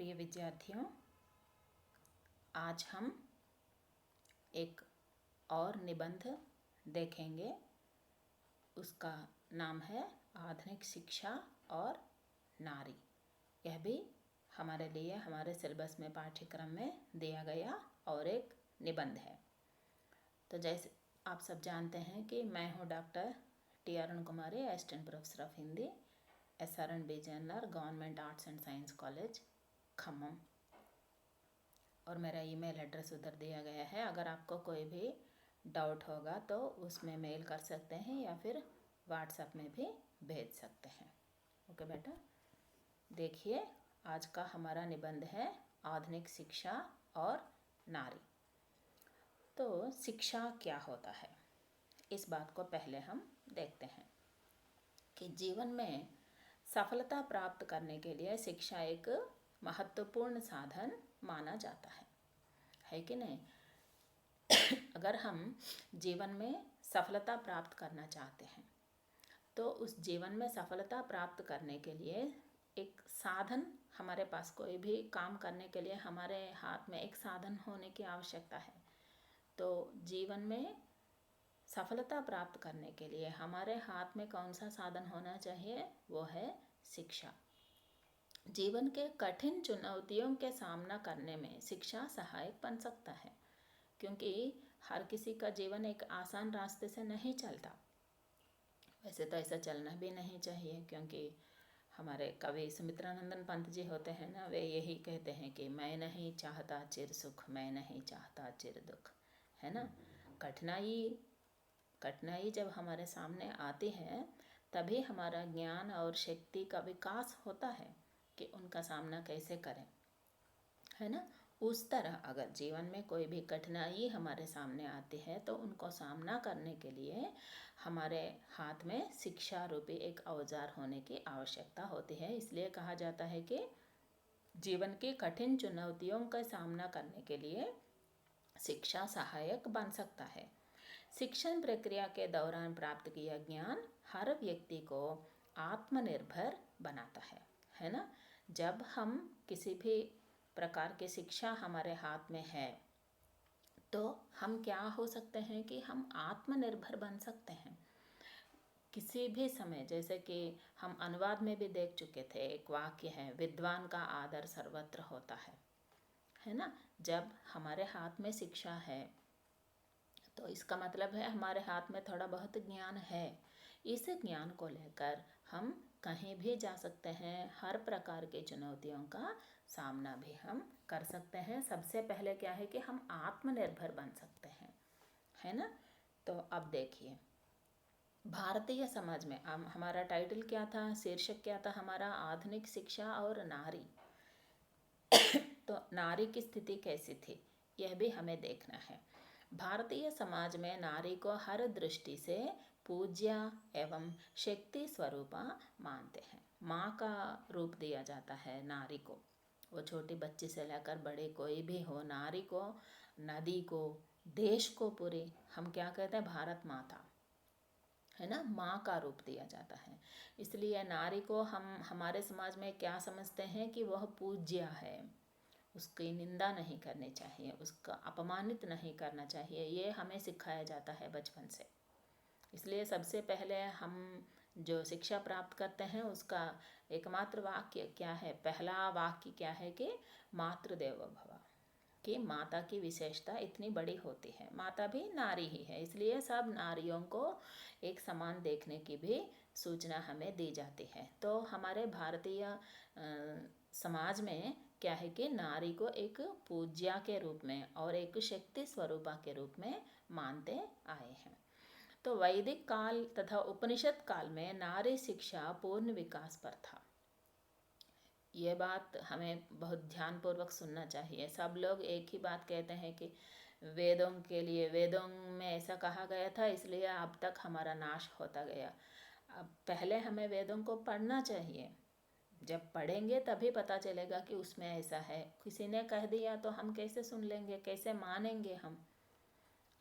प्रिय विद्यार्थियों, आज हम एक और निबंध देखेंगे। उसका नाम है आधुनिक शिक्षा और नारी। यह भी हमारे लिए हमारे सिलेबस में पाठ्यक्रम में दिया गया और एक निबंध है। तो जैसे आप सब जानते हैं कि मैं हूँ doctor T Arun Kumari, assistant professor of Hindi, SRNB general, government arts and science college Khammam, और मेरा ईमेल एड्रेस उधर दिया गया है। अगर आपको कोई भी डाउट होगा तो उसमें मेल कर सकते हैं या फिर व्हाट्सएप में भी भेज सकते हैं। ओके बेटा, देखिए आज का हमारा निबंध है आधुनिक शिक्षा और नारी। तो शिक्षा क्या होता है, इस बात को पहले हम देखते हैं कि जीवन में सफलता प्राप्त करने के लिए शिक्षा एक महत्वपूर्ण साधन माना जाता है कि नहीं। अगर हम जीवन में सफलता प्राप्त करना चाहते हैं तो उस जीवन में सफलता प्राप्त करने के लिए एक साधन, हमारे पास कोई भी काम करने के लिए हमारे हाथ में एक साधन होने की आवश्यकता है। तो जीवन में सफलता प्राप्त करने के लिए हमारे हाथ में कौन सा साधन होना चाहिए, वो है शिक्षा। जीवन के कठिन चुनौतियों के सामना करने में शिक्षा सहायक बन सकता है, क्योंकि हर किसी का जीवन एक आसान रास्ते से नहीं चलता। वैसे तो ऐसा चलना भी नहीं चाहिए, क्योंकि हमारे कवि सुमित्रानंदन पंत जी होते हैं ना, वे यही कहते हैं कि मैं नहीं चाहता चिर सुख, मैं नहीं चाहता चिर दुख, है ना। कठिनाई जब हमारे सामने आती है तभी हमारा ज्ञान और शक्ति का विकास होता है कि उनका सामना कैसे करें, है ना। उस तरह अगर जीवन में कोई भी कठिनाई हमारे सामने आती है तो उनको सामना करने के लिए हमारे हाथ में शिक्षा रूपी एक औजार होने की आवश्यकता होती है। इसलिए कहा जाता है कि जीवन की कठिन चुनौतियों का सामना करने के लिए शिक्षा सहायक बन सकता है। शिक्षण प्रक्रिया के दौरान प्राप्त किया ज्ञान हर व्यक्ति को आत्मनिर्भर बनाता है ना। जब हम किसी भी प्रकार की शिक्षा हमारे हाथ में है तो हम क्या हो सकते हैं कि हम आत्मनिर्भर बन सकते हैं किसी भी समय। जैसे कि हम अनुवाद में भी देख चुके थे, एक वाक्य है, विद्वान का आदर सर्वत्र होता है ना। जब हमारे हाथ में शिक्षा है तो इसका मतलब है हमारे हाथ में थोड़ा बहुत ज्ञान है। इस ज्ञान को लेकर हम कहीं भी जा सकते हैं, हर प्रकार की चुनौतियों का सामना भी हम कर सकते हैं। सबसे पहले क्या है कि हम आत्मनिर्भर बन सकते हैं, है ना। तो अब देखिए भारतीय समाज में हमारा टाइटल क्या था, शीर्षक क्या था हमारा, आधुनिक शिक्षा और नारी। तो नारी की स्थिति कैसी थी यह भी हमें देखना है। भारतीय समाज में नारी को हर दृष्टि से पूज्य एवं शक्ति स्वरूपा मानते हैं। माँ का रूप दिया जाता है नारी को। वो छोटी बच्ची से लेकर बड़े कोई भी हो, नारी को, नदी को, देश को, पूरी हम क्या कहते हैं, भारत माता, है ना, माँ का रूप दिया जाता है। इसलिए नारी को हम हमारे समाज में क्या समझते हैं कि वह पूज्य है, उसकी निंदा नहीं करनी चाहिए, उसका अपमानित नहीं करना चाहिए। ये हमें सिखाया जाता है बचपन से। इसलिए सबसे पहले हम जो शिक्षा प्राप्त करते हैं उसका एकमात्र वाक्य क्या है, पहला वाक्य क्या है कि मातृदेवो भव, कि माता की विशेषता इतनी बड़ी होती है। माता भी नारी ही है, इसलिए सब नारियों को एक समान देखने की भी सूचना हमें दी जाती है। तो हमारे भारतीय समाज में क्या है कि नारी को एक पूज्या के रूप में और एक शक्ति स्वरूपा के रूप में मानते आए हैं। तो वैदिक काल तथा उपनिषद काल में नारी शिक्षा पूर्ण विकास पर था। ये बात हमें बहुत ध्यानपूर्वक सुनना चाहिए। सब लोग एक ही बात कहते हैं कि वेदों के लिए, वेदों में ऐसा कहा गया था इसलिए अब तक हमारा नाश होता गया। अब पहले हमें वेदों को पढ़ना चाहिए, जब पढ़ेंगे तभी पता चलेगा कि उसमें ऐसा है। किसी ने कह दिया तो हम कैसे सुन लेंगे, कैसे मानेंगे हम,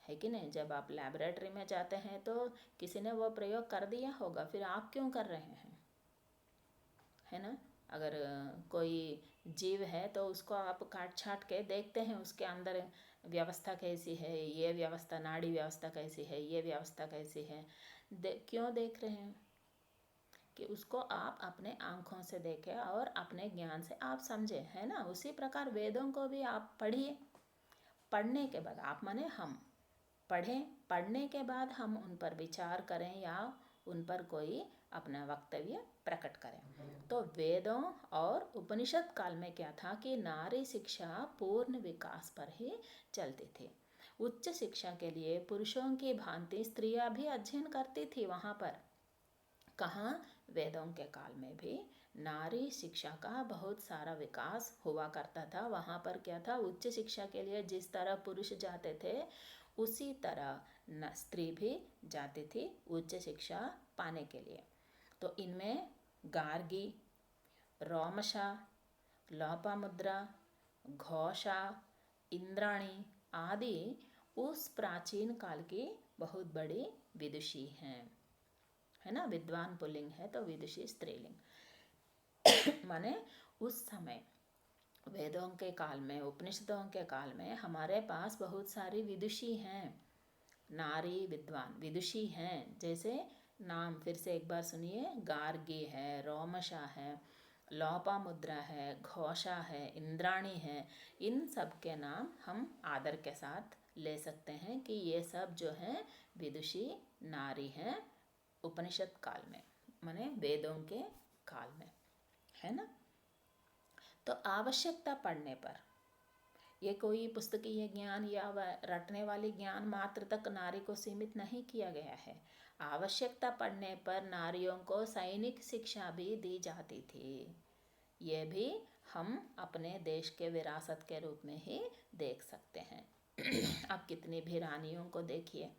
है कि नहीं। जब आप लैबोरेटरी में जाते हैं तो किसी ने वो प्रयोग कर दिया होगा, फिर आप क्यों कर रहे हैं, है ना। अगर कोई जीव है तो उसको आप काट छाट के देखते हैं उसके अंदर व्यवस्था कैसी है, ये व्यवस्था, नाड़ी व्यवस्था कैसी है, ये व्यवस्था कैसी है, क्यों देख रहे हैं कि उसको आप अपने आँखों से देखें और अपने ज्ञान से आप समझें, है ना। उसी प्रकार वेदों को भी आप पढ़िए। पढ़ने के बाद आप माने हम पढ़ें, पढ़ने के बाद हम उन पर विचार करें या उन पर कोई अपना वक्तव्य प्रकट करें। तो वेदों और उपनिषद काल में क्या था कि नारी शिक्षा पूर्ण विकास पर ही चलती थी। उच्च शिक्षा के लिए पुरुषों की भांति स्त्रियां भी अध्ययन करती थी। वहाँ पर कहाँ, वेदों के काल में भी नारी शिक्षा का बहुत सारा विकास हुआ करता था। वहाँ पर क्या था, उच्च शिक्षा के लिए जिस तरह पुरुष जाते थे उसी तरह स्त्री भी जाती थी उच्च शिक्षा पाने के लिए। तो इनमें गार्गी, रोमशा, लोपामुद्रा, घोषा, इंद्राणी आदि उस प्राचीन काल की बहुत बड़ी विदुषी हैं, है ना। विद्वान पुल्लिंग है तो विदुषी स्त्रीलिंग। माने उस समय वेदों के काल में, उपनिषदों के काल में हमारे पास बहुत सारी विदुषी हैं, नारी विद्वान विदुषी हैं। जैसे नाम फिर से एक बार सुनिए, गार्गी है, रोमशा है, लोपामुद्रा है, घोषा है, इंद्राणी है। इन सब के नाम हम आदर के साथ ले सकते हैं कि ये सब जो हैं विदुषी नारी हैं उपनिषद काल में, माने वेदों के काल में, है ना। तो आवश्यकता पड़ने पर ये कोई पुस्तकीय ज्ञान या रटने वाले ज्ञान मात्र तक नारी को सीमित नहीं किया गया है। आवश्यकता पड़ने पर नारियों को सैनिक शिक्षा भी दी जाती थी। ये भी हम अपने देश के विरासत के रूप में ही देख सकते हैं। अब कितनी भी रानियों को देखिए,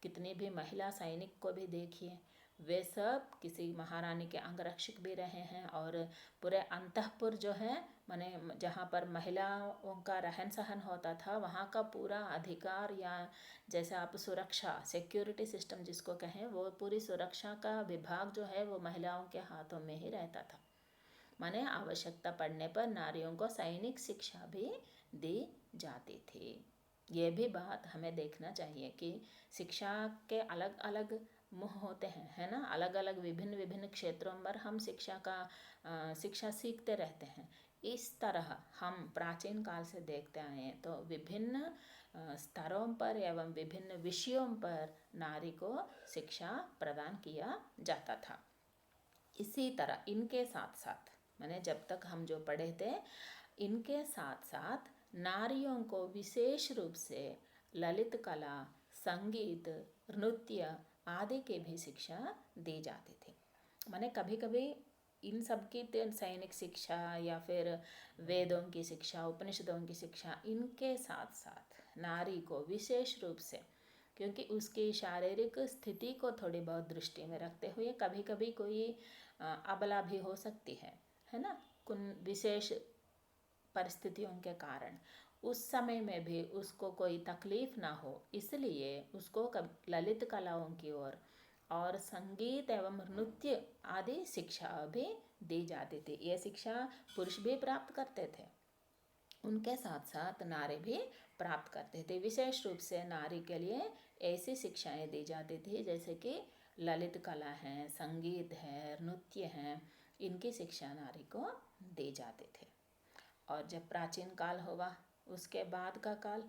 कितनी भी महिला सैनिक को भी देखिए, वे सब किसी महारानी के अंगरक्षक भी रहे हैं और पूरे अंतःपुर जो है, माने जहाँ पर महिलाओं का रहन सहन होता था वहाँ का पूरा अधिकार या जैसे आप सुरक्षा, सिक्योरिटी सिस्टम जिसको कहें, वो पूरी सुरक्षा का विभाग जो है वो महिलाओं के हाथों में ही रहता था। माने आवश्यकता पड़ने पर नारियों को सैनिक शिक्षा भी दी जाती थी। ये भी बात हमें देखना चाहिए कि शिक्षा के अलग अलग मुँह होते हैं, है ना। अलग अलग विभिन्न विभिन्न क्षेत्रों पर हम शिक्षा सीखते रहते हैं। इस तरह हम प्राचीन काल से देखते आए हैं। तो विभिन्न स्तरों पर एवं विभिन्न विषयों पर नारी को शिक्षा प्रदान किया जाता था। इसी तरह इनके साथ साथ, मैंने जब तक हम जो पढ़े थे, इनके साथ साथ नारियों को विशेष रूप से ललित कला, संगीत, नृत्य आदि की भी शिक्षा दी जाती थी। मैंने कभी कभी इन सब की सैनिक शिक्षा या फिर वेदों की शिक्षा, उपनिषदों की शिक्षा, इनके साथ साथ नारी को विशेष रूप से, क्योंकि उसकी शारीरिक स्थिति को थोड़ी बहुत दृष्टि में रखते हुए कभी कभी कोई अबला भी हो सकती है ना, कुछ विशेष परिस्थितियों के कारण उस समय में भी उसको कोई तकलीफ ना हो, इसलिए उसको ललित कलाओं की ओर और संगीत एवं नृत्य आदि शिक्षा भी दी जाती थी। ये शिक्षा पुरुष भी प्राप्त करते थे, उनके साथ साथ नारी भी प्राप्त करते थे। विशेष रूप से नारी के लिए ऐसी शिक्षाएं दी जाती थी जैसे कि ललित कला है, संगीत है, नृत्य है, इनकी शिक्षा नारी को दी जाती थी। और जब प्राचीन काल हुआ उसके बाद का काल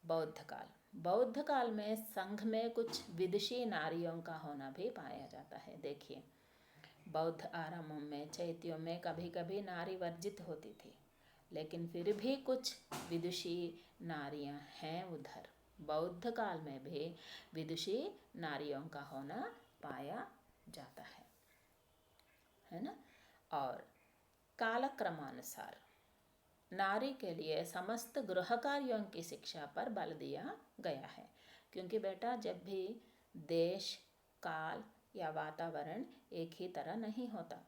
बौद्ध काल। बौद्ध काल में संघ में कुछ विदुषी नारियों का होना भी पाया जाता है। देखिए, बौद्ध आश्रमों में, चैत्यों में कभी कभी नारी वर्जित होती थी, लेकिन फिर भी कुछ विदुषी नारियां हैं उधर। बौद्ध काल में भी विदुषी नारियों का होना पाया जाता है ना। और कालक्रमानुसार नारी के लिए समस्त गृह कार्यों की शिक्षा पर बल दिया गया है, क्योंकि बेटा जब भी देश, काल या वातावरण एक ही तरह नहीं होता।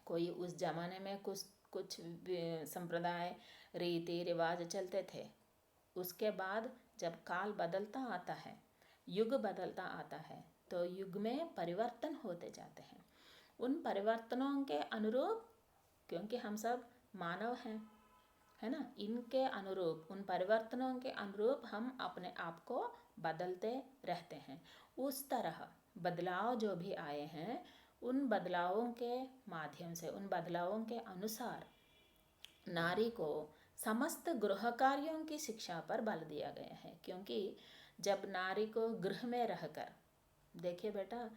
कोई उस जमाने में कुछ संप्रदाय, रीति रिवाज चलते थे, उसके बाद जब काल बदलता आता है, युग बदलता आता है, तो युग में परिवर्तन होते जाते हैं। उन परिवर्तनों के अनुरूप क्योंकि हम सब मानव हैं, है ना। इनके अनुरूप, उन परिवर्तनों के अनुरूप हम अपने आप को बदलते रहते हैं। उस तरह बदलाव जो भी आए हैं, उन बदलावों के माध्यम से, उन बदलावों के अनुसार नारी को समस्त गृह कार्यों की शिक्षा पर बल दिया गया है। क्योंकि जब नारी को गृह में रहकर, देखिए बेटा,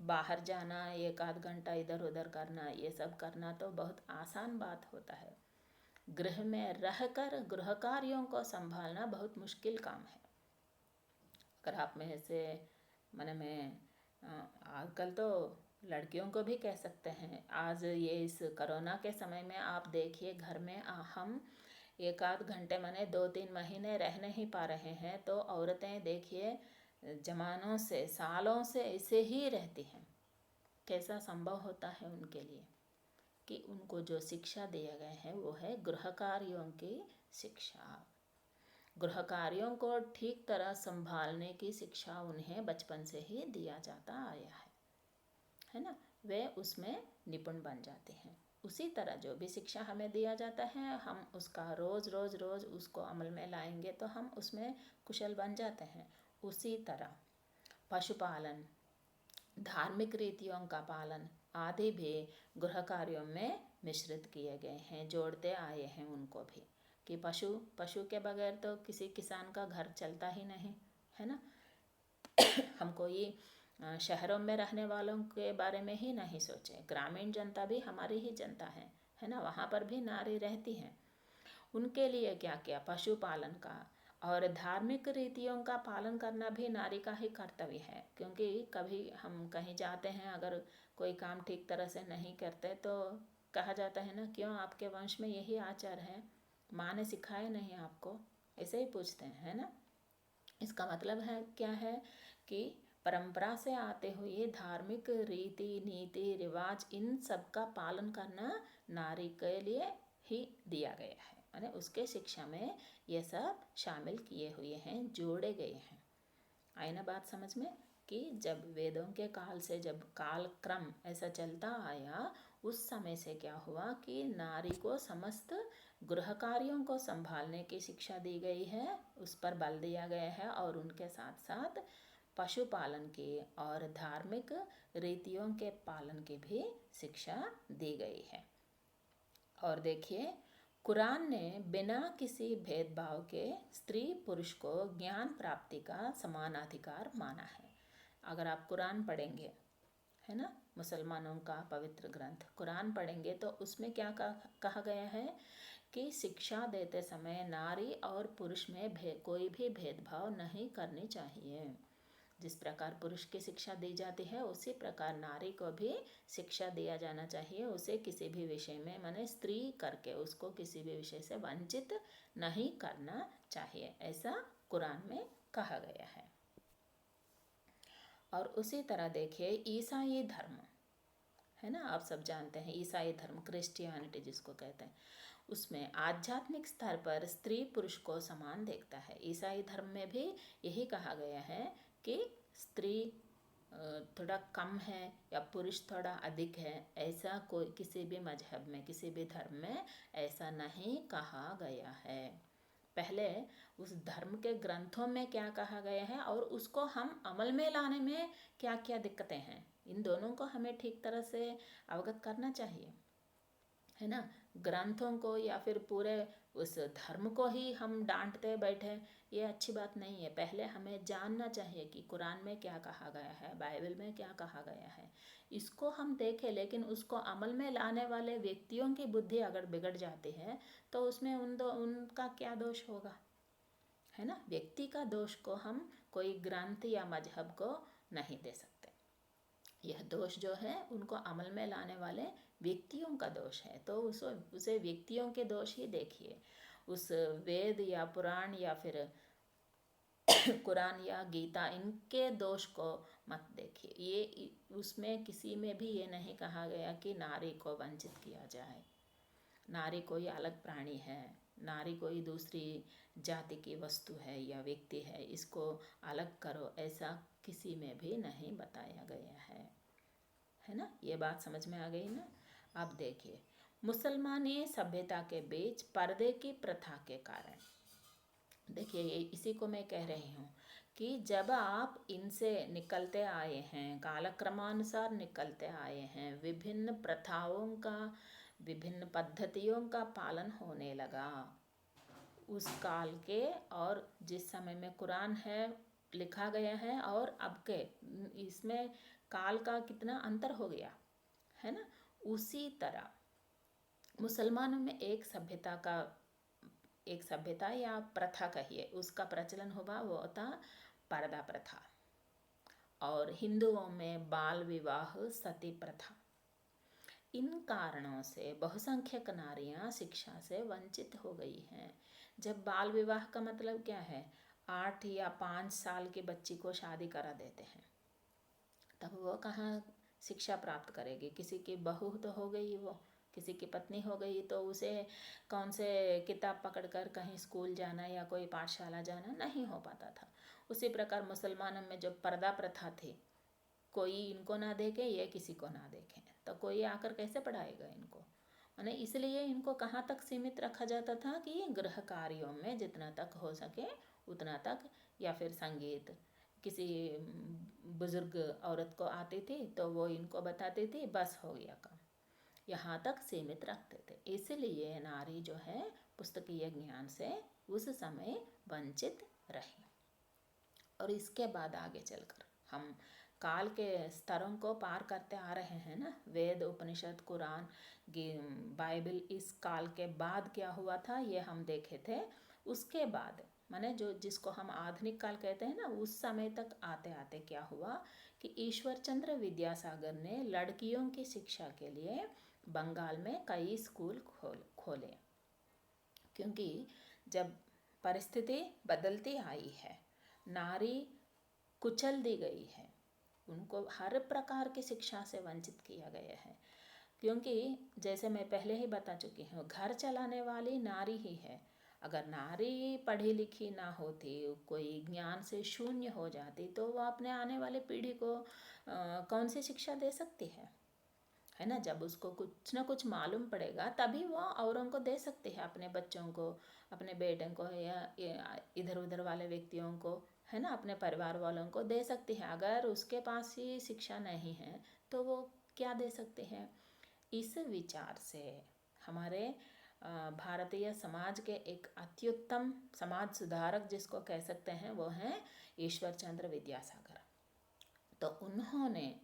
बाहर जाना, एक आध घंटा इधर उधर करना, ये सब करना तो बहुत आसान बात होता है। गृह में रहकर गृह कार्यों को संभालना बहुत मुश्किल काम है। अगर आप में से में आजकल तो लड़कियों को भी कह सकते हैं, आज ये इस कोरोना के समय में आप देखिए, घर में हम एक आध घंटे 2-3 महीने रह नहीं पा रहे हैं, तो औरतें देखिए जमानों से, सालों से ऐसे ही रहती हैं। कैसा संभव होता है उनके लिए कि उनको जो शिक्षा दिया गया है वो है गृह कार्यों की शिक्षा। गृह कार्यों को ठीक तरह संभालने की शिक्षा उन्हें बचपन से ही दिया जाता आया है ना। वे उसमें निपुण बन जाते हैं। उसी तरह जो भी शिक्षा हमें दिया जाता है, हम उसका रोज़ रोज़ रोज़ उसको अमल में लाएंगे तो हम उसमें कुशल बन जाते हैं। उसी तरह पशुपालन, धार्मिक रीतियों का पालन आदि भी गृह कार्यों में मिश्रित किए गए हैं, जोड़ते आए हैं उनको भी। कि पशु के बगैर तो किसी किसान का घर चलता ही नहीं, है ना। हम कोई शहरों में रहने वालों के बारे में ही नहीं सोचे, ग्रामीण जनता भी हमारी ही जनता है ना। वहाँ पर भी नारी रहती हैं। उनके लिए क्या किया, पशुपालन का और धार्मिक रीतियों का पालन करना भी नारी का ही कर्तव्य है। क्योंकि कभी हम कहीं जाते हैं, अगर कोई काम ठीक तरह से नहीं करते तो कहा जाता है ना, क्यों आपके वंश में यही आचार है, माँ ने सिखाया नहीं आपको, ऐसे ही पूछते हैं, है ना। इसका मतलब है क्या है कि परंपरा से आते हुए धार्मिक रीति नीति रिवाज, इन सब का पालन करना नारी के लिए ही दिया गया है। यानी उसके शिक्षा में ये सब शामिल किए हुए हैं, जोड़े गए हैं। आई ना बात समझ में कि जब वेदों के काल से, जब काल क्रम ऐसा चलता आया, उस समय से क्या हुआ कि नारी को समस्त गृह कार्यों को संभालने की शिक्षा दी गई है, उस पर बल दिया गया है। और उनके साथ साथ पशुपालन की और धार्मिक रीतियों के पालन की भी शिक्षा दी गई है। और देखिए, कुरान ने बिना किसी भेदभाव के स्त्री पुरुष को ज्ञान प्राप्ति का समान अधिकार माना है। अगर आप कुरान पढ़ेंगे, है ना, मुसलमानों का पवित्र ग्रंथ कुरान पढ़ेंगे, तो उसमें क्या कहा गया है कि शिक्षा देते समय नारी और पुरुष में कोई भी भेदभाव नहीं करनी चाहिए। जिस प्रकार पुरुष की शिक्षा दी जाती है, उसी प्रकार नारी को भी शिक्षा दिया जाना चाहिए। उसे किसी भी विषय में, माने स्त्री करके उसको किसी भी विषय से वंचित नहीं करना चाहिए, ऐसा कुरान में कहा गया है। और उसी तरह देखिए, ईसाई धर्म, है ना, आप सब जानते हैं ईसाई धर्म, क्रिश्चियनिटी जिसको कहते हैं, उसमें आध्यात्मिक स्तर पर स्त्री पुरुष को समान देखता है। ईसाई धर्म में भी यही कहा गया है कि स्त्री थोड़ा कम है या पुरुष थोड़ा अधिक है, ऐसा कोई किसी भी मजहब में, किसी भी धर्म में ऐसा नहीं कहा गया है। पहले उस धर्म के ग्रंथों में क्या कहा गया है और उसको हम अमल में लाने में क्या क्या दिक्कतें हैं, इन दोनों को हमें ठीक तरह से अवगत करना चाहिए, है ना। ग्रंथों को या फिर पूरे उस धर्म को ही हम डांटते बैठे, ये अच्छी बात नहीं है। पहले हमें जानना चाहिए कि कुरान में क्या कहा गया है, बाइबल में क्या कहा गया है, इसको हम देखें। लेकिन उसको अमल में लाने वाले व्यक्तियों की बुद्धि अगर बिगड़ जाती है तो उसमें उनका क्या दोष होगा, है ना। व्यक्ति का दोष को हम कोई ग्रंथ या मजहब को नहीं दे सकते। यह दोष जो है उनको अमल में लाने वाले व्यक्तियों का दोष है। तो उसे व्यक्तियों के दोष ही देखिए, उस वेद या पुराण या फिर कुरान या गीता, इनके दोष को मत देखिए। ये उसमें किसी में भी ये नहीं कहा गया कि नारी को वंचित किया जाए, नारी कोई अलग प्राणी है, नारी कोई दूसरी जाति की वस्तु है या व्यक्ति है, इसको अलग करो, ऐसा किसी में भी नहीं बताया गया है ना। ये बात समझ में आ गई ना। अब देखिए, मुसलमानी सभ्यता के बीच पर्दे की प्रथा के कारण, देखिए ये इसी को मैं कह रही हूँ कि जब आप इनसे निकलते आए हैं, कालक्रमानुसार निकलते आए हैं, विभिन्न प्रथाओं का, विभिन्न पद्धतियों का पालन होने लगा उस काल के, और जिस समय में कुरान है लिखा गया है और अब के, इसमें काल का कितना अंतर हो गया है ना। उसी तरह मुसलमानों में एक सभ्यता या प्रथा कहिए, उसका प्रचलन हुआ, वो था पर्दा प्रथा। और हिंदुओं में बाल विवाह, सती प्रथा। इन कारणों से बहुसंख्यक नारियां शिक्षा से वंचित हो गई हैं। जब बाल विवाह का मतलब क्या है, 8 या 5 साल की बच्ची को शादी करा देते हैं, तब वो कहाँ शिक्षा प्राप्त करेगी। किसी की बहू तो हो गई, वो किसी की पत्नी हो गई, तो उसे कौन से किताब पकड़कर कहीं स्कूल जाना या कोई पाठशाला जाना नहीं हो पाता था। उसी प्रकार मुसलमानों में जो पर्दा प्रथा थी, कोई इनको ना देखे, ये किसी को ना देखे, तो कोई आकर कैसे पढ़ाएगा इनको। माने इसलिए इनको कहाँ तक सीमित रखा जाता था कि गृह कार्यों में जितना तक हो सके उतना तक, या फिर संगीत, किसी बुजुर्ग औरत को आती थी तो वो इनको बताती थी, बस हो गया काम, यहाँ तक सीमित रखते थे। इसलिए नारी जो है पुस्तकीय ज्ञान से उस समय वंचित रही। और इसके बाद आगे चलकर हम काल के स्तरों को पार करते आ रहे हैं ना। वेद, उपनिषद, कुरान, बाइबल, इस काल के बाद क्या हुआ था ये हम देखे थे। उसके बाद माने जो जिसको हम आधुनिक काल कहते हैं ना, उस समय तक आते आते क्या हुआ कि ईश्वर चंद्र विद्यासागर ने लड़कियों की शिक्षा के लिए बंगाल में कई स्कूल खोले। क्योंकि जब परिस्थिति बदलती आई है, नारी कुचल दी गई है, उनको हर प्रकार की शिक्षा से वंचित किया गया है। क्योंकि जैसे मैं पहले ही बता चुकी हूँ, घर चलाने वाली नारी ही है। अगर नारी पढ़ी लिखी ना होती, कोई ज्ञान से शून्य हो जाती, तो वो अपने आने वाले पीढ़ी को कौन सी शिक्षा दे सकती है ना। जब उसको कुछ ना कुछ मालूम पड़ेगा तभी वो औरों को दे सकती है, अपने बच्चों को, अपने बेटे को, या इधर उधर वाले व्यक्तियों को, है ना, अपने परिवार वालों को दे सकती है। अगर उसके पास ही शिक्षा नहीं है तो वो क्या दे सकते हैं। इस विचार से हमारे भारतीय समाज के एक अत्युत्तम समाज सुधारक जिसको कह सकते हैं, वो हैं ईश्वर चंद्र विद्यासागर। तो उन्होंने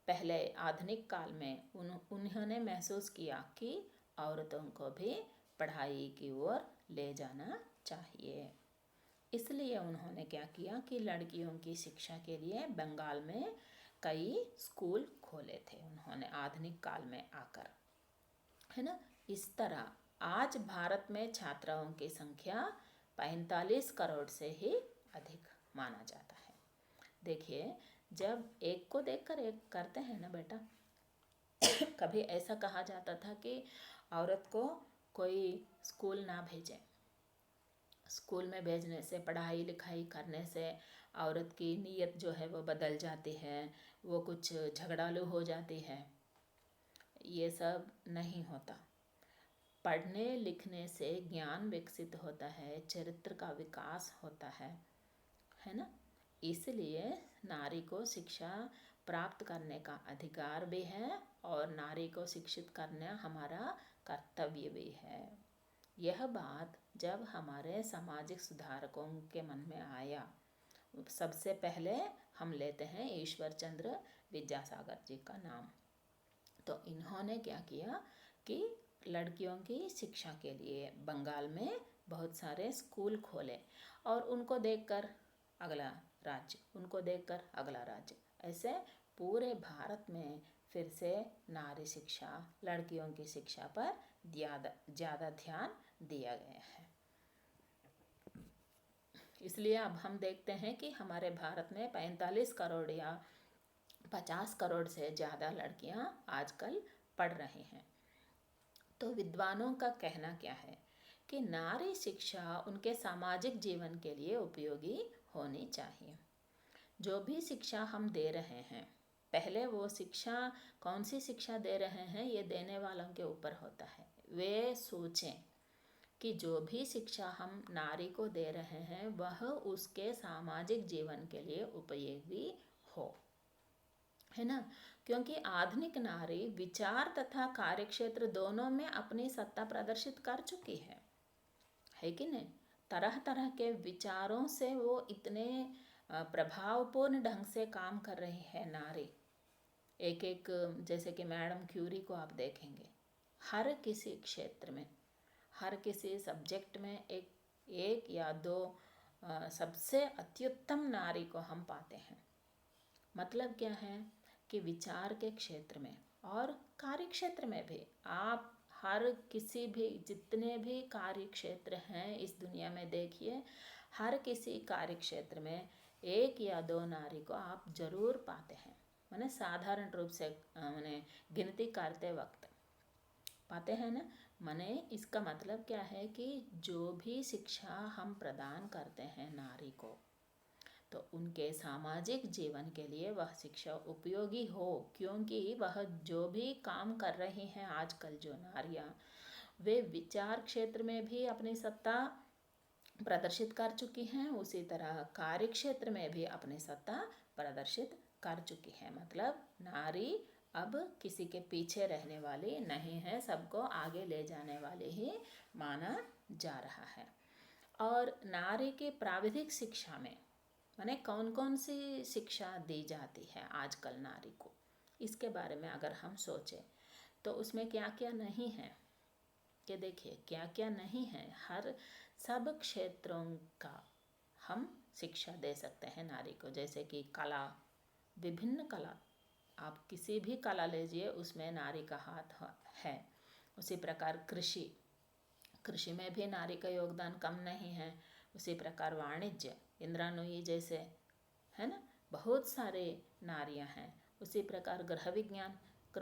पहले आधुनिक काल में उन्होंने महसूस किया कि औरतों को भी पढ़ाई की ओर ले जाना चाहिए। इसलिए उन्होंने क्या किया कि लड़कियों की शिक्षा के लिए बंगाल में कई स्कूल खोले थे उन्होंने आधुनिक काल में आकर, है ना। इस तरह आज भारत में छात्राओं की संख्या 45 करोड़ से ही अधिक माना जाता है। देखिए, जब एक को देखकर एक करते हैं ना बेटा, कभी ऐसा कहा जाता था कि औरत को कोई स्कूल ना भेजे। स्कूल में भेजने से, पढ़ाई लिखाई करने से औरत की नीयत जो है वो बदल जाती है, वो कुछ झगड़ालू हो जाती है। ये सब नहीं होता। पढ़ने लिखने से ज्ञान विकसित होता है, चरित्र का विकास होता है ना। इसलिए नारी को शिक्षा प्राप्त करने का अधिकार भी है और नारी को शिक्षित करना हमारा कर्तव्य भी है। यह बात जब हमारे सामाजिक सुधारकों के मन में आया, सबसे पहले हम लेते हैं ईश्वर चंद्र विद्यासागर जी का नाम। तो इन्होंने क्या किया कि लड़कियों की शिक्षा के लिए बंगाल में बहुत सारे स्कूल खोले, और उनको देखकर अगला राज्य, उनको देखकर अगला राज्य, ऐसे पूरे भारत में फिर से नारी शिक्षा, लड़कियों की शिक्षा पर ज़्यादा ध्यान दिया गया है। इसलिए अब हम देखते हैं कि हमारे भारत में 45 करोड़ या 50 करोड़ से ज़्यादा लड़कियां आजकल पढ़ रही हैं। तो विद्वानों का कहना क्या है कि नारी शिक्षा उनके सामाजिक जीवन के लिए उपयोगी होनी चाहिए। जो भी शिक्षा हम दे रहे हैं, पहले वो शिक्षा, कौन सी शिक्षा दे रहे हैं ये देने वालों के ऊपर होता है। वे सोचें कि जो भी शिक्षा हम नारी को दे रहे हैं वह उसके सामाजिक जीवन के लिए उपयोगी हो, है ना। क्योंकि आधुनिक नारी विचार तथा कार्यक्षेत्र दोनों में अपनी सत्ता प्रदर्शित कर चुकी है कि नहीं। तरह तरह के विचारों से वो इतने प्रभावपूर्ण ढंग से काम कर रही है नारी। एक एक, जैसे कि मैडम क्यूरी को आप देखेंगे, हर किसी क्षेत्र में, हर किसी सब्जेक्ट में एक या दो सबसे अत्युत्तम नारी को हम पाते हैं। मतलब क्या है कि विचार के क्षेत्र में और कार्य क्षेत्र में भी, आप हर किसी भी, जितने भी कार्य क्षेत्र हैं इस दुनिया में देखिए, हर किसी कार्य क्षेत्र में एक या दो नारी को आप जरूर पाते हैं। माने साधारण रूप से माने गिनती करते वक्त पाते हैं ना। माने इसका मतलब क्या है कि जो भी शिक्षा हम प्रदान करते हैं नारी को, तो उनके सामाजिक जीवन के लिए वह शिक्षा उपयोगी हो। क्योंकि वह जो भी काम कर रही हैं आजकल जो नारियां, वे विचार क्षेत्र में भी अपनी सत्ता प्रदर्शित कर चुकी हैं, उसी तरह कार्य क्षेत्र में भी अपनी सत्ता प्रदर्शित कर चुकी है। मतलब नारी अब किसी के पीछे रहने वाली नहीं है, सबको आगे ले जाने वाली ही माना जा रहा है। और नारी की प्राविधिक शिक्षा में माने कौन कौन सी शिक्षा दी जाती है आजकल नारी को, इसके बारे में अगर हम सोचें तो उसमें क्या क्या नहीं है, कि देखिए क्या क्या नहीं है। हर सब क्षेत्रों का हम शिक्षा दे सकते हैं नारी को। जैसे कि कला, विभिन्न कला, आप किसी भी कला लीजिए उसमें नारी का हाथ है। उसी प्रकार कृषि में भी नारी का योगदान कम नहीं है। उसी प्रकार वाणिज्य, इंदिरा नूई जैसे, है ना, बहुत सारे नारियां हैं। उसी प्रकार गृह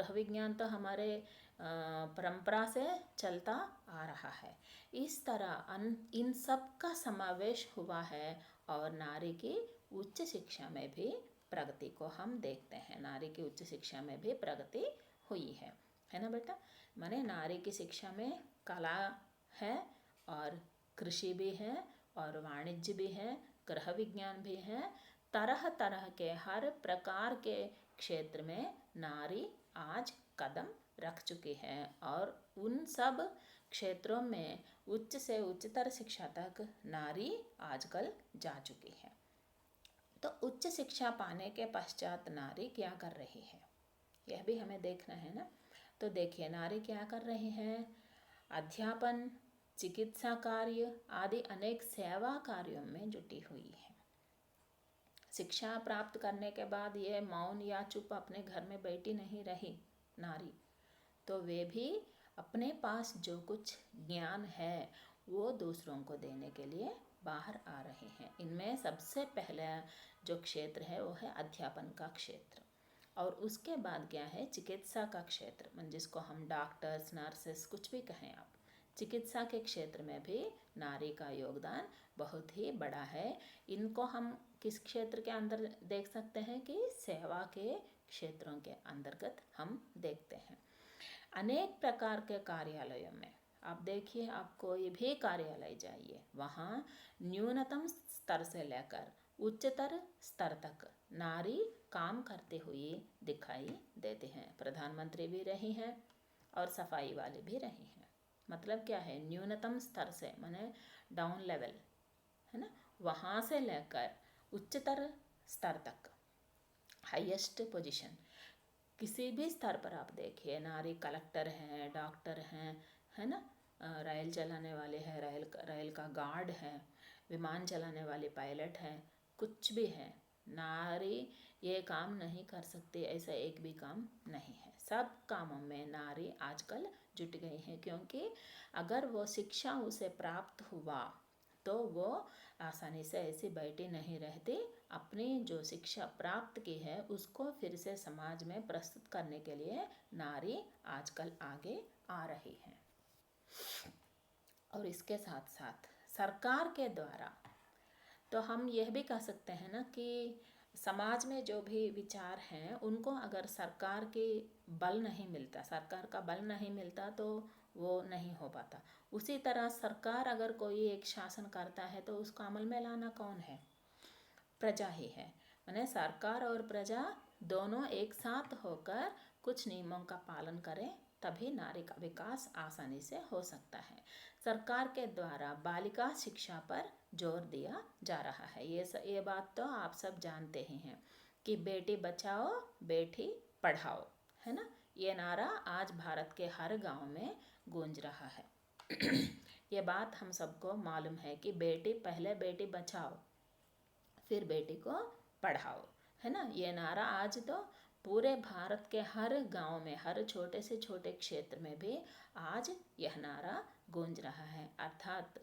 विज्ञान तो हमारे परंपरा से चलता आ रहा है। इस तरह इन सब का समावेश हुआ है और नारी की उच्च शिक्षा में भी प्रगति को हम देखते हैं। नारी की उच्च शिक्षा में भी प्रगति हुई है ना बेटा। माने नारी की शिक्षा में कला है और कृषि भी है और वाणिज्य भी है, गृह विज्ञान भी है। तरह तरह के हर प्रकार के क्षेत्र में नारी आज कदम रख चुकी है और उन सब क्षेत्रों में उच्च से उच्चतर शिक्षा तक नारी आजकल जा चुकी है। तो उच्च शिक्षा पाने के पश्चात नारी क्या कर रही है, यह भी हमें देखना है ना। तो देखिए नारी क्या कर रही है, अध्यापन, चिकित्सा कार्य आदि अनेक सेवा कार्यों में जुटी हुई है। शिक्षा प्राप्त करने के बाद ये मौन या चुप अपने घर में बैठी नहीं रही नारी, तो वे भी अपने पास जो कुछ ज्ञान है वो दूसरों को देने के लिए बाहर आ रहे हैं। इनमें सबसे पहला जो क्षेत्र है वो है अध्यापन का क्षेत्र, और उसके बाद क्या है चिकित्सा का क्षेत्र, जिसको हम डॉक्टर्स, नर्सेस कुछ भी कहें आप। चिकित्सा के क्षेत्र में भी नारी का योगदान बहुत ही बड़ा है। इनको हम किस क्षेत्र के अंदर देख सकते हैं कि सेवा के क्षेत्रों के अंतर्गत हम देखते हैं। अनेक प्रकार के कार्यालयों में आप देखिए, आप कोई भी कार्यालय जाइए, वहाँ न्यूनतम स्तर से लेकर उच्चतर स्तर तक नारी काम करते हुए दिखाई देते हैं। प्रधानमंत्री भी रही हैं और सफाई वाले भी रही हैं। मतलब क्या है, न्यूनतम स्तर से माने डाउन लेवल, है ना, वहाँ से लेकर उच्चतर स्तर तक, हाईएस्ट पोजीशन, किसी भी स्तर पर आप देखिए नारी कलेक्टर हैं, डॉक्टर हैं, है ना, रेल चलाने वाले हैं, रेल का गार्ड है, विमान चलाने वाले पायलट हैं, कुछ भी है, नारी ये काम नहीं कर सकती ऐसा एक भी काम नहीं है। सब कामों में नारी आजकल जुट गई है, क्योंकि अगर वो शिक्षा उसे प्राप्त हुआ तो वो आसानी से ऐसी बैठी नहीं रहती। अपनी जो शिक्षा प्राप्त की है उसको फिर से समाज में प्रस्तुत करने के लिए नारी आजकल आगे आ रही है। और इसके साथ साथ सरकार के द्वारा, तो हम यह भी कह सकते हैं ना कि समाज में जो भी विचार हैं उनको अगर सरकार के बल नहीं मिलता, सरकार का बल नहीं मिलता तो वो नहीं हो पाता। उसी तरह सरकार अगर कोई एक शासन करता है तो उसको अमल में लाना कौन है? प्रजा ही है। माने सरकार और प्रजा दोनों एक साथ होकर कुछ नियमों का पालन करें, तभी नारी का विकास आसानी से हो सकता है। सरकार के द्वारा बालिका शिक्षा पर जोर दिया जा रहा है। ये बात तो आप सब जानते ही हैं कि बेटी बचाओ बेटी पढ़ाओ, है ना। ये नारा आज भारत के हर गांव में गूंज रहा है। ये बात हम सबको मालूम है कि पहले बेटी बचाओ फिर बेटी को पढ़ाओ, है ना। ये नारा आज तो पूरे भारत के हर गांव में, हर छोटे से छोटे क्षेत्र में भी आज यह नारा गूंज रहा है। अर्थात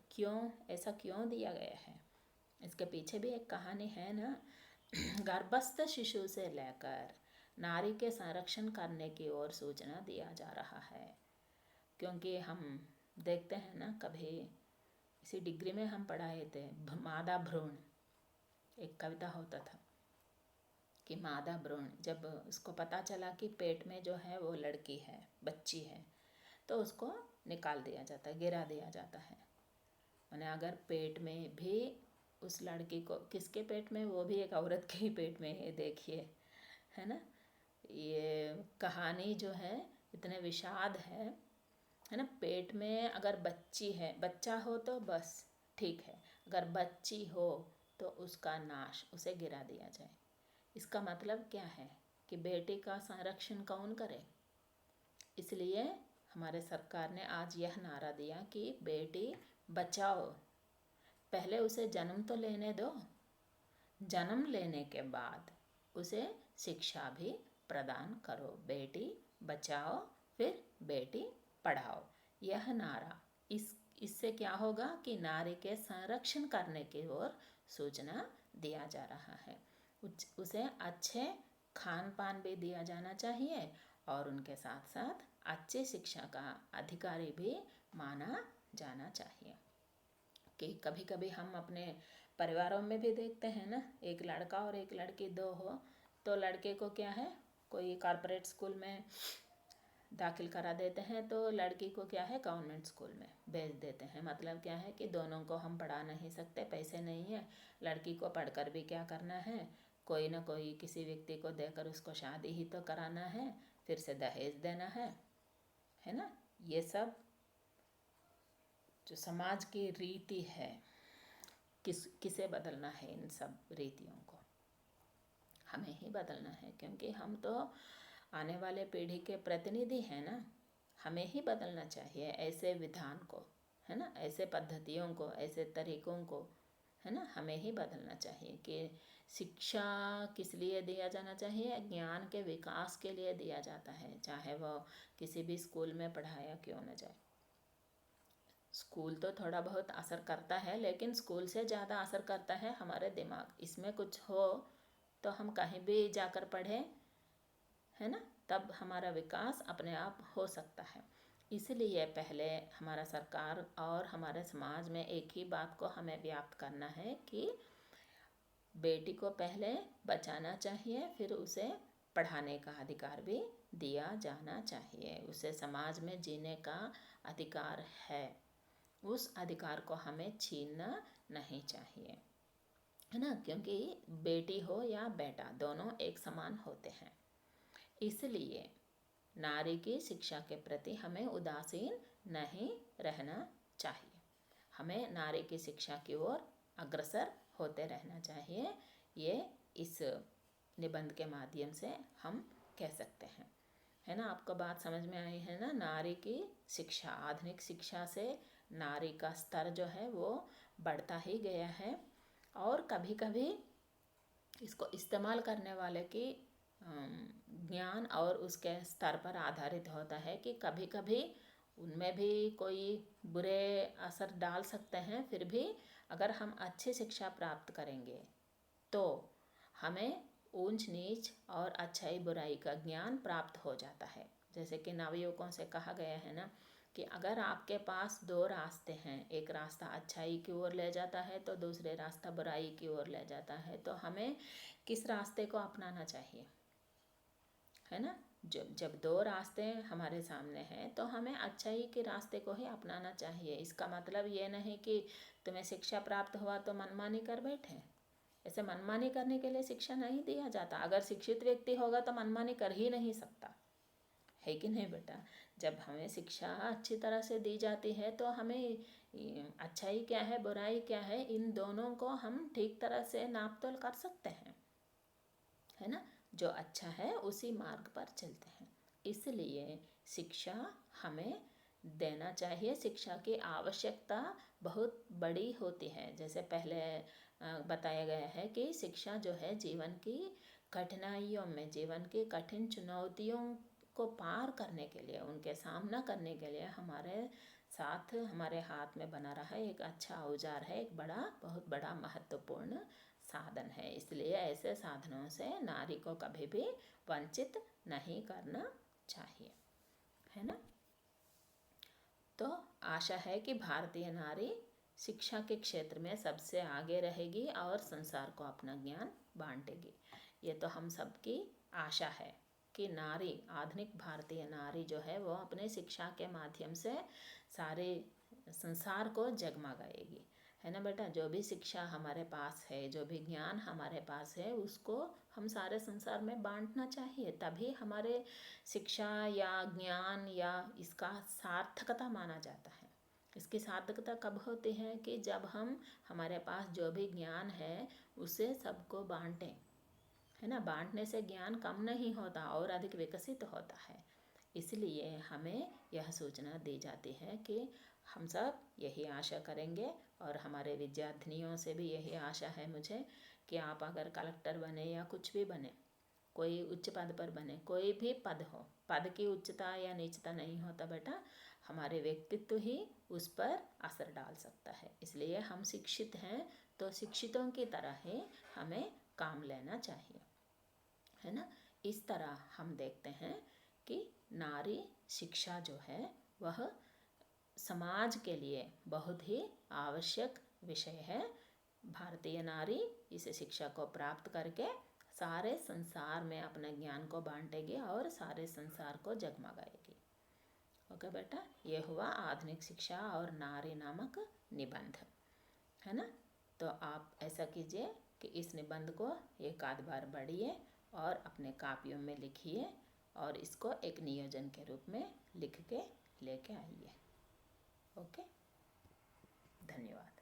ऐसा क्यों दिया गया है, इसके पीछे भी एक कहानी है ना। गर्भस्थ शिशु से लेकर नारी के संरक्षण करने की ओर सूचना दिया जा रहा है। क्योंकि हम देखते हैं ना, कभी इसी डिग्री में हम पढ़ाए थे मादा भ्रूण, एक कविता होता था कि मादा भ्रूण, जब उसको पता चला कि पेट में जो है वो लड़की है, बच्ची है, तो उसको निकाल दिया जाता है, गिरा दिया जाता है। माने अगर पेट में भी उस लड़की को, किसके पेट में, वो भी एक औरत के ही पेट में है, देखिए, है ना। ये कहानी जो है इतने विषाद है ना। पेट में अगर बच्ची है, बच्चा हो तो बस ठीक है, अगर बच्ची हो तो उसका नाश, उसे गिरा दिया जाए। इसका मतलब क्या है कि बेटी का संरक्षण कौन करे। इसलिए हमारे सरकार ने आज यह नारा दिया कि बेटी बचाओ, पहले उसे जन्म तो लेने दो, जन्म लेने के बाद उसे शिक्षा भी प्रदान करो। बेटी बचाओ फिर बेटी पढ़ाओ। यह नारा इससे क्या होगा कि नारी के संरक्षण करने की ओर सूचना दिया जा रहा है। उसे अच्छे खान पान भी दिया जाना चाहिए और उनके साथ साथ अच्छी शिक्षा का अधिकारी भी माना जाना चाहिए। कि कभी कभी हम अपने परिवारों में भी देखते हैं ना, एक लड़का और एक लड़की दो हो, तो लड़के को क्या है, कोई कॉर्पोरेट स्कूल में दाखिल करा देते हैं, तो लड़की को क्या है, गवर्नमेंट स्कूल में भेज देते हैं। मतलब क्या है कि दोनों को हम पढ़ा नहीं सकते, पैसे नहीं है, लड़की को पढ़कर भी क्या करना है, कोई ना कोई किसी व्यक्ति को देकर उसको शादी ही तो कराना है, फिर से दहेज देना है ना। ये सब जो समाज की रीति है, किसे बदलना है, इन सब रीतियों को हमें ही बदलना है, क्योंकि हम तो आने वाले पीढ़ी के प्रतिनिधि हैं ना। हमें ही बदलना चाहिए ऐसे विधान को, है ना, ऐसे पद्धतियों को, ऐसे तरीकों को, है ना, हमें ही बदलना चाहिए। कि शिक्षा किस लिए दिया जाना चाहिए, ज्ञान के विकास के लिए दिया जाता है, चाहे वो किसी भी स्कूल में पढ़ाया क्यों न जाए। स्कूल तो थोड़ा बहुत असर करता है, लेकिन स्कूल से ज़्यादा असर करता है हमारे दिमाग। इसमें कुछ हो तो हम कहीं भी जाकर पढ़ें, है ना, तब हमारा विकास अपने आप हो सकता है। इसलिए पहले हमारा सरकार और हमारे समाज में एक ही बात को हमें व्याप्त करना है कि बेटी को पहले बचाना चाहिए, फिर उसे पढ़ाने का अधिकार भी दिया जाना चाहिए। उसे समाज में जीने का अधिकार है, उस अधिकार को हमें छीनना नहीं चाहिए, है ना। क्योंकि बेटी हो या बेटा, दोनों एक समान होते हैं। इसलिए नारी की शिक्षा के प्रति हमें उदासीन नहीं रहना चाहिए, हमें नारी की शिक्षा की ओर अग्रसर होते रहना चाहिए। ये इस निबंध के माध्यम से हम कह सकते हैं, है ना। आपको बात समझ में आई है ना। नारी की शिक्षा, आधुनिक शिक्षा से नारी का स्तर जो है वो बढ़ता ही गया है, और कभी कभी इसको इस्तेमाल करने वाले की ज्ञान और उसके स्तर पर आधारित होता है कि कभी कभी उनमें भी कोई बुरे असर डाल सकते हैं। फिर भी अगर हम अच्छी शिक्षा प्राप्त करेंगे तो हमें ऊंच नीच और अच्छाई बुराई का ज्ञान प्राप्त हो जाता है। जैसे कि नवयुवकों से कहा गया है ना कि अगर आपके पास दो रास्ते हैं, एक रास्ता अच्छाई की ओर ले जाता है तो दूसरे रास्ता बुराई की ओर ले जाता है, तो हमें किस रास्ते को अपनाना चाहिए, है ना। जब जब दो रास्ते हमारे सामने हैं तो हमें अच्छाई के रास्ते को ही अपनाना चाहिए। इसका मतलब ये नहीं कि तुम्हें शिक्षा प्राप्त हुआ तो मनमानी कर बैठे। ऐसे मनमानी करने के लिए शिक्षा नहीं दिया जाता। अगर शिक्षित व्यक्ति होगा तो मनमानी कर ही नहीं सकता, है कि नहीं बेटा। जब हमें शिक्षा अच्छी तरह से दी जाती है तो हमें अच्छाई क्या है बुराई क्या है इन दोनों को हम ठीक तरह से नाप तोल कर सकते हैं, है ना। जो अच्छा है उसी मार्ग पर चलते हैं। इसलिए शिक्षा हमें देना चाहिए। शिक्षा की आवश्यकता बहुत बड़ी होती है। जैसे पहले बताया गया है कि शिक्षा जो है जीवन की कठिनाइयों में, जीवन की कठिन चुनौतियों को पार करने के लिए, उनके सामना करने के लिए हमारे साथ, हमारे हाथ में बना रहा एक अच्छा औजार है, एक बहुत बड़ा महत्वपूर्ण साधन है। इसलिए ऐसे साधनों से नारी को कभी भी वंचित नहीं करना चाहिए, है ना। तो आशा है कि भारतीय नारी शिक्षा के क्षेत्र में सबसे आगे रहेगी और संसार को अपना ज्ञान बांटेगी। ये तो हम सबकी आशा है कि नारी, आधुनिक भारतीय नारी जो है वो अपने शिक्षा के माध्यम से सारे संसार को जगमगाएगी, है ना बेटा। जो भी शिक्षा हमारे पास है, जो भी ज्ञान हमारे पास है, उसको हम सारे संसार में बांटना चाहिए। तभी हमारे शिक्षा या ज्ञान या इसका सार्थकता माना जाता है। इसकी सार्थकता कब होती है कि जब हम, हमारे पास जो भी ज्ञान है उसे सबको बांटें, है ना। बांटने से ज्ञान कम नहीं होता और अधिक विकसित होता है। इसलिए हमें यह सूचना दी जाती है कि हम सब यही आशा करेंगे और हमारे विद्यार्थिनियों से भी यही आशा है मुझे कि आप अगर कलेक्टर बने या कुछ भी बने, कोई उच्च पद पर बने, कोई भी पद हो, पद की उच्चता या नीचता नहीं होता बेटा, हमारे व्यक्तित्व ही उस पर असर डाल सकता है। इसलिए हम शिक्षित हैं तो शिक्षितों की तरह ही हमें काम लेना चाहिए, है ना। इस तरह हम देखते हैं कि नारी शिक्षा जो है वह समाज के लिए बहुत ही आवश्यक विषय है। भारतीय नारी इस शिक्षा को प्राप्त करके सारे संसार में अपने ज्ञान को बांटेगी और सारे संसार को जगमगाएगी। ओके बेटा, ये हुआ आधुनिक शिक्षा और नारी नामक निबंध, है ना। तो आप ऐसा कीजिए कि इस निबंध को एक आध बार पढ़िए और अपने कापियों में लिखिए और इसको एक नियोजन के रूप में लिख के लेके आइए। ओके, धन्यवाद।